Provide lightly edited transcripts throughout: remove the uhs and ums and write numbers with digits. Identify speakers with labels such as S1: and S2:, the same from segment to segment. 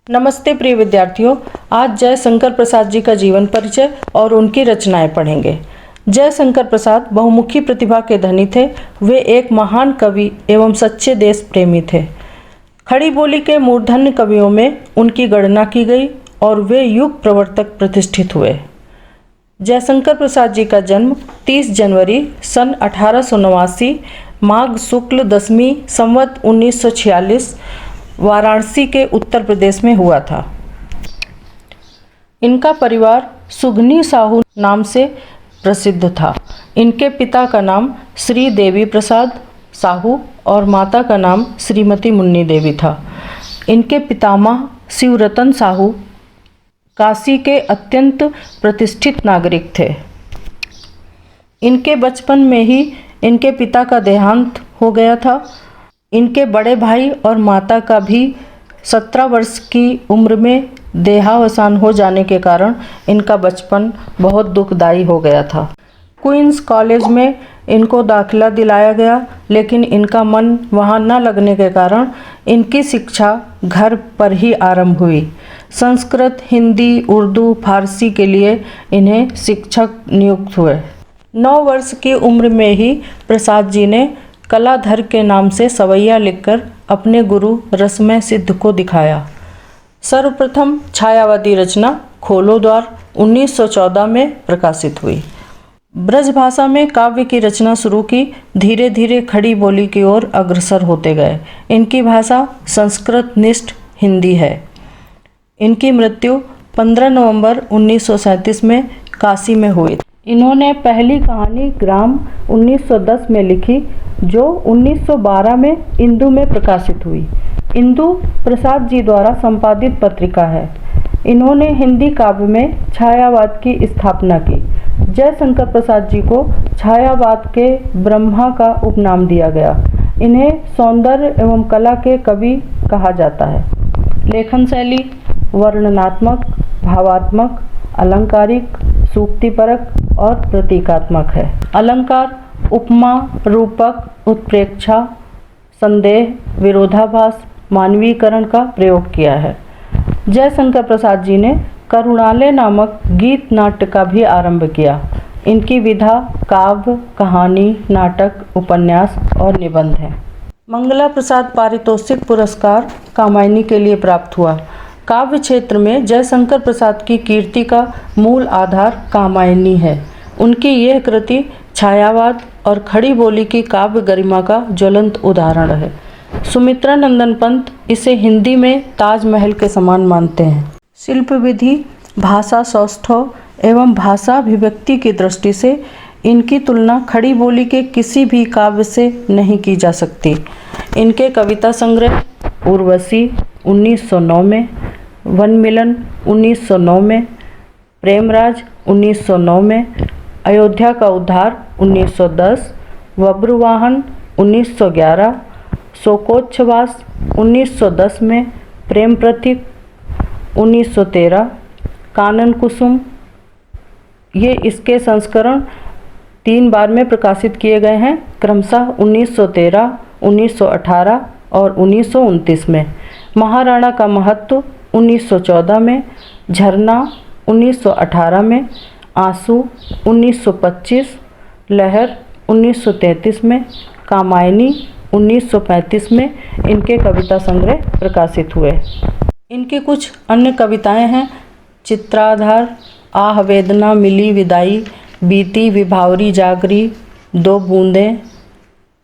S1: नमस्ते प्रिय विद्यार्थियों, आज जयशंकर प्रसाद जी का जीवन परिचय और उनकी रचनाएं पढ़ेंगे। जयशंकर प्रसाद बहुमुखी प्रतिभा के धनी थे। वे एक महान कवि एवं सच्चे देश प्रेमी थे। खड़ी बोली के मूर्धन्य कवियों में उनकी गणना की गई और वे युग प्रवर्तक प्रतिष्ठित हुए। जयशंकर प्रसाद जी का जन्म 30 जनवरी सन 1889 माघ शुक्ल दशमी संवत 1946 वाराणसी के उत्तर प्रदेश में हुआ था। इनका परिवार सुगनी साहू नाम से प्रसिद्ध था। इनके पिता का नाम श्री देवी प्रसाद साहू और माता का नाम श्रीमती मुन्नी देवी था। इनके पितामह शिवरतन साहू काशी के अत्यंत प्रतिष्ठित नागरिक थे। इनके बचपन में ही इनके पिता का देहांत हो गया था। इनके बड़े भाई और माता का भी 17 वर्ष की उम्र में देहावसान हो जाने के कारण इनका बचपन बहुत दुखदायी हो गया था। क्वींस कॉलेज में इनको दाखिला दिलाया गया, लेकिन इनका मन वहां न लगने के कारण इनकी शिक्षा घर पर ही आरंभ हुई। संस्कृत, हिंदी, उर्दू, फारसी के लिए इन्हें शिक्षक नियुक्त हुए। 9 वर्ष की उम्र में ही प्रसाद जी ने कलाधर के नाम से सवैया लिखकर अपने गुरु रसमय सिद्ध को दिखाया। सर्वप्रथम छायावादी रचना खोलो द्वार 1914 में प्रकाशित हुई। ब्रज भाषा में काव्य की रचना शुरू की, धीरे धीरे खड़ी बोली की ओर अग्रसर होते गए। इनकी भाषा संस्कृत निष्ठ हिंदी है। इनकी मृत्यु 15 नवंबर 1937 में काशी में हुई। इन्होंने पहली कहानी ग्राम 1910 में लिखी, जो 1912 में इंदु में प्रकाशित हुई। इंदु प्रसाद जी द्वारा संपादित पत्रिका है। इन्होंने हिंदी काव्य में छायावाद की स्थापना की। जयशंकर प्रसाद जी को छायावाद के ब्रह्मा का उपनाम दिया गया। इन्हें सौंदर्य एवं कला के कवि कहा जाता है। लेखन शैली वर्णनात्मक, भावात्मक, अलंकारिक, सूक्तिपरक और प्रतीकात्मक है। अलंकार उपमा, रूपक, उत्प्रेक्षा, संदेह, विरोधाभास, मानवीकरण का प्रयोग किया है। जयशंकर प्रसाद जी ने करुणालय नामक गीत नाट्य का भी आरंभ किया। इनकी विधा काव्य, कहानी, नाटक, उपन्यास और निबंध है। मंगला प्रसाद पारितोषिक पुरस्कार कामायनी के लिए प्राप्त हुआ। काव्य क्षेत्र में जयशंकर प्रसाद की कीर्ति का मूल आधार कामायनी है। उनकी यह कृति छायावाद और खड़ी बोली की काव्य गरिमा का ज्वलंत उदाहरण है। सुमित्रा नंदन पंत इसे हिंदी में ताजमहल के समान मानते हैं। शिल्प विधि, भाषा सौष्ठव एवं भाषा अभिव्यक्ति की दृष्टि से इनकी तुलना खड़ी बोली के किसी भी काव्य से नहीं की जा सकती। इनके कविता संग्रह उर्वशी 1909 में, वनमिलन 1909 में, प्रेमराज 1909 में, अयोध्या का उद्धार 1910, बब्रुवाहन 1911, शोकोच्छ्वास 1910 में, प्रेम प्रतीक 1913, कानन कुसुम, ये इसके संस्करण 3 बार में प्रकाशित किए गए हैं, क्रमशः 1913, 1918 और 1929 में। महाराणा का महत्व 1914 में, झरना 1918 में, आंसू 1925, लहर 1933 में, कामायनी 1935 में इनके कविता संग्रह प्रकाशित हुए। इनकी कुछ अन्य कविताएं हैं। चित्राधार, आह वेदना मिली विदाई, बीती विभावरी जागरी, दो बूंदें,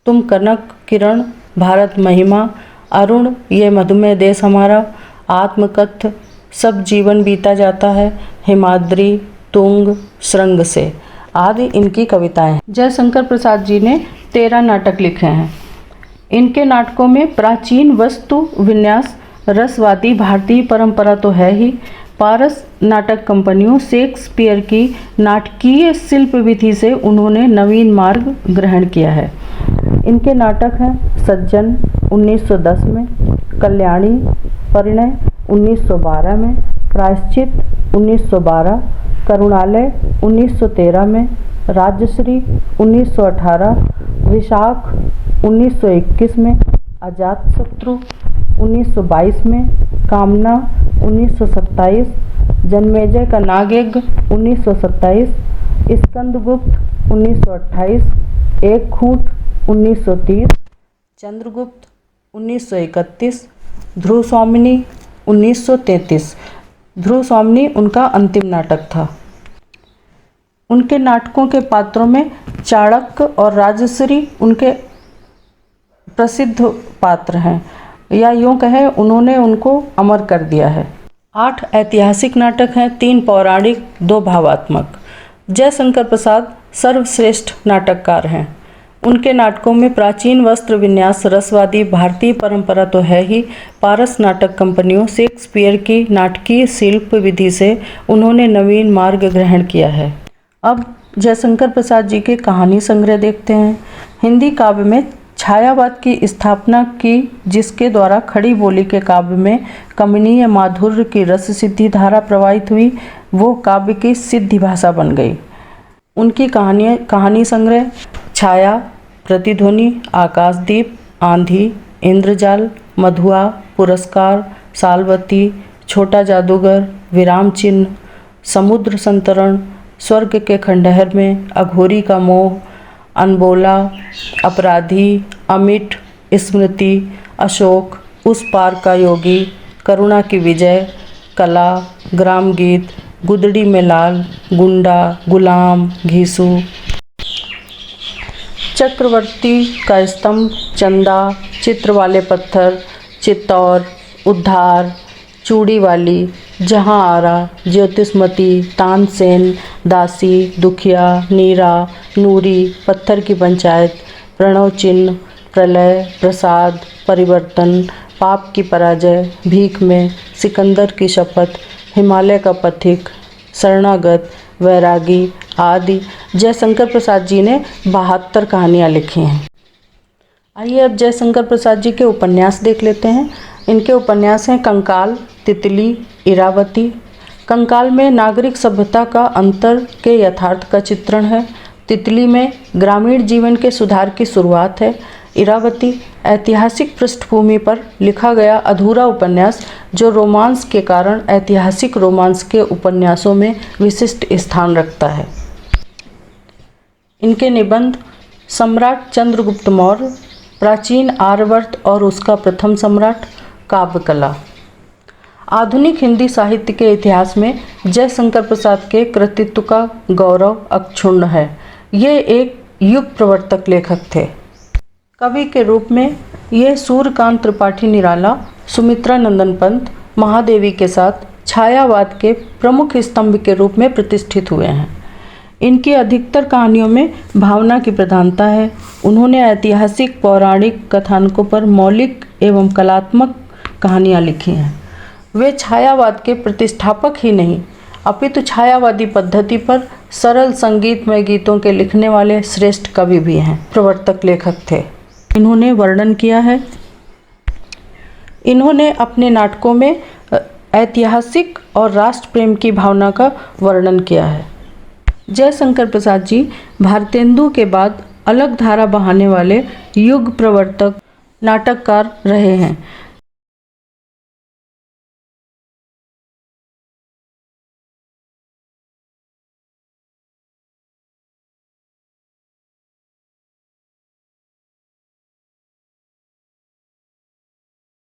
S1: तुम कनक किरण, भारत महिमा, अरुण ये मधुमेह देश हमारा, आत्मकथ, सब जीवन बीता जाता है, हिमाद्री, तुंग, श्रृंग से आदि इनकी कविताएं। जयशंकर प्रसाद जी ने 13 नाटक लिखे हैं। इनके नाटकों में प्राचीन वस्तु विन्यास, रसवादी भारतीय परंपरा तो है ही, पारस नाटक कंपनियों शेक्सपियर की नाटकीय शिल्प विधि से उन्होंने नवीन मार्ग ग्रहण किया है। इनके नाटक हैं सज्जन 1910 में, कल्याणी, परिणय 1912 में, प्रायश्चित 1912, करुणालय 1913 में, राजश्री 1918, विशाख 1921 में, अजातशत्रु 1922 में, कामना 1927, जन्मेजय का नागयज्ञ 1927, स्कंदगुप्त 1928, एक खूंट 1930, चंद्रगुप्त 1931, ध्रुव स्वामिनी 1933। ध्रुव स्वामिनी उनका अंतिम नाटक था। उनके नाटकों के पात्रों में चाणक्य और राजश्री उनके प्रसिद्ध पात्र हैं, या यूँ कहें उन्होंने उनको अमर कर दिया है। 8 ऐतिहासिक नाटक हैं, 3 पौराणिक, 2 भावात्मक। जयशंकर प्रसाद सर्वश्रेष्ठ नाटककार हैं। उनके नाटकों में प्राचीन वस्त्र विन्यास, रसवादी भारतीय परंपरा तो है ही, पारस नाटक कंपनियों, शेक्सपियर की नाटकीय शिल्प विधि से उन्होंने नवीन मार्ग ग्रहण किया है। अब जयशंकर प्रसाद जी के कहानी संग्रह देखते हैं। हिंदी काव्य में छायावाद की स्थापना की, जिसके द्वारा खड़ी बोली के काव्य में कमनीय माधुर्य की रस सिद्धि धारा प्रवाहित हुई, वो काव्य की सिद्धि भाषा बन गई। उनकी कहानी संग्रह छाया, प्रतिध्वनि, आकाशदीप, आंधी, इंद्रजाल, मधुआ, पुरस्कार, सालवती, छोटा जादूगर, विराम चिन्ह, समुद्र संतरण, स्वर्ग के खंडहर में, अघोरी का मोह, अनबोला, अपराधी, अमिट, स्मृति, अशोक, उस पार का योगी, करुणा की विजय, कला, ग्राम गीत, गुदड़ी में लाल, गुंडा, गुलाम, घीसू, चक्रवर्ती का स्तंभ, चंदा, चित्र वाले पत्थर, चित्तौर, उद्धार, चूड़ी वाली, जहाँ आरा, ज्योतिषमती, तानसेन, दासी, दुखिया, नीरा, नूरी, पत्थर की पंचायत, प्रणव चिन्ह, प्रलय, प्रसाद, परिवर्तन, पाप की पराजय, भीख में, सिकंदर की शपथ, हिमालय का पथिक, शरणागत, वैरागी आदि जयशंकर प्रसाद जी ने 72 कहानियाँ लिखी हैं। आइए अब जयशंकर प्रसाद जी के उपन्यास देख लेते हैं। इनके उपन्यास हैं कंकाल, तितली, इरावती। कंकाल में नागरिक सभ्यता का अंतर के यथार्थ का चित्रण है। तितली में ग्रामीण जीवन के सुधार की शुरुआत है। इरावती ऐतिहासिक पृष्ठभूमि पर लिखा गया अधूरा उपन्यास, जो रोमांस के कारण ऐतिहासिक रोमांस के उपन्यासों में विशिष्ट स्थान रखता है। इनके निबंध सम्राट चंद्रगुप्त मौर्य, प्राचीन आर्यवर्त और उसका प्रथम सम्राट, काव्य कला। आधुनिक हिंदी साहित्य के इतिहास में जयशंकर प्रसाद के कृतित्व का गौरव अक्षुण्ण है। ये एक युग प्रवर्तक लेखक थे। कवि के रूप में ये सूर्यकांत त्रिपाठी निराला, सुमित्रा नंदन पंत, महादेवी के साथ छायावाद के प्रमुख स्तंभ के रूप में प्रतिष्ठित हुए हैं। इनकी अधिकतर कहानियों में भावना की प्रधानता है। उन्होंने ऐतिहासिक पौराणिक कथानकों पर मौलिक एवं कलात्मक कहानियाँ लिखी हैं। वे छायावाद के प्रतिष्ठापक ही नहीं, अपितु छायावादी पद्धति पर सरल संगीतमय गीतों के लिखने वाले श्रेष्ठ कवि भी हैं, प्रवर्तक लेखक थे। इन्होंने वर्णन किया है। इन्होंने अपने नाटकों में ऐतिहासिक और राष्ट्र प्रेम की भावना का वर्णन किया है। जयशंकर प्रसाद जी भारतेंदु के बाद अलग धारा बहाने वाले युग प्रवर्तक नाटककार रहे हैं।